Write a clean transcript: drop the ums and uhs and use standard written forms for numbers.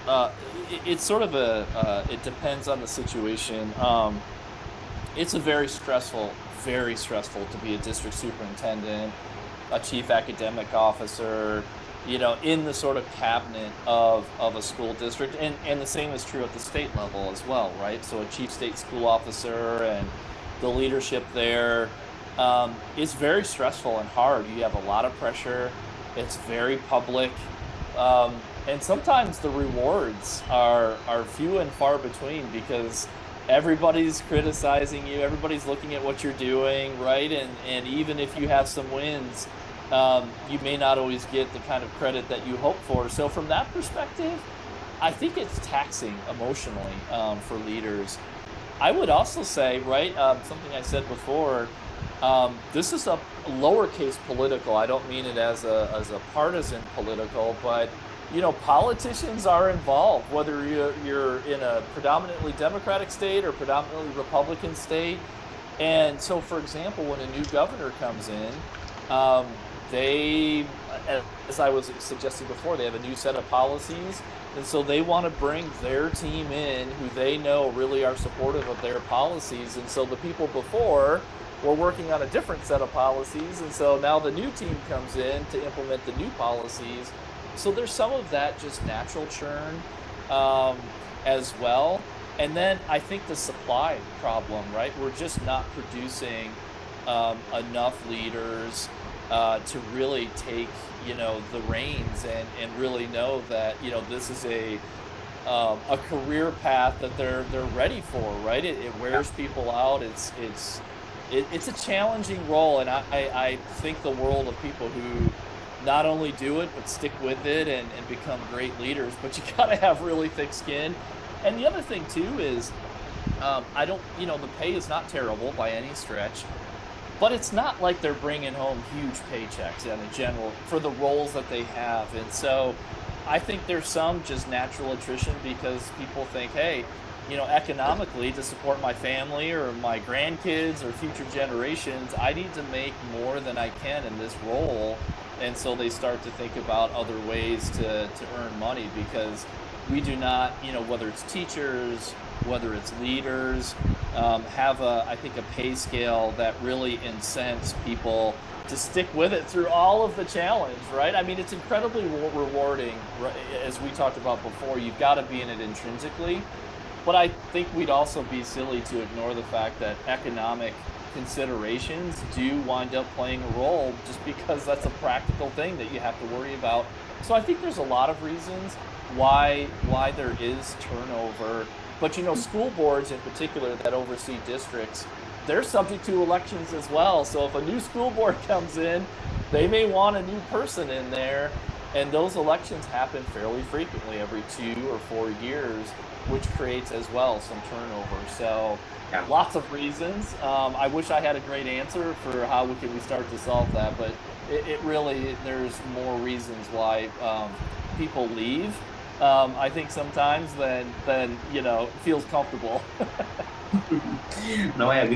Uh, it's sort of it depends on the situation. It's a very stressful to be a district superintendent, a chief academic officer, in the sort of cabinet of a school district. And the same is true at the state level as well, right? So a chief state school officer and the leadership there, is very stressful and hard. You have a lot of pressure. It's very public. And sometimes the rewards are few and far between because everybody's criticizing you, everybody's looking at what you're doing, right? And even if you have some wins, you may not always get the kind of credit that you hope for. So from that perspective, I think it's taxing emotionally, for leaders. I would also say, right, something I said before, this is a lowercase political. I don't mean it as a partisan political, but politicians are involved, whether you're in a predominantly Democratic state or predominantly Republican state. And so, for example, when a new governor comes in, um, they, as I was suggesting before, they have a new set of policies. And so they want to bring their team in who they know really are supportive of their policies. And so the people before were working on a different set of policies. And so now the new team comes in to implement the new policies. So there's some of that just natural churn, um, as well. And then I think the supply problem, right? We're just not producing, enough leaders, to really take, the reins and really know that, this is a career path that they're ready for, right? It Yeah. wears people out. It's a challenging role, and I think the world of people who not only do it but stick with it and become great leaders. But you got to have really thick skin. And the other thing too is, I don't, the pay is not terrible by any stretch, but it's not like they're bringing home huge paychecks in general for the roles that they have. And so I think there's some just natural attrition because people think, hey, economically to support my family or my grandkids or future generations, I need to make more than I can in this role. And so they start to think about other ways to earn money because we do not, whether it's teachers, whether it's leaders, have I think, a pay scale that really incents people to stick with it through all of the challenge, right? I mean, it's incredibly rewarding, right? As we talked about before, you've got to be in it intrinsically. But I think we'd also be silly to ignore the fact that economic considerations do wind up playing a role just because that's a practical thing that you have to worry about. So I think there's a lot of reasons why there is turnover. But school boards in particular that oversee districts, they're subject to elections as well. So if a new school board comes in, they may want a new person in there. And those elections happen fairly frequently every 2 or 4 years, which creates as well some turnover. So Yeah. lots of reasons. I wish I had a great answer for how we start to solve that, but it really, there's more reasons why, people leave. I think sometimes than feels comfortable. No, I agree.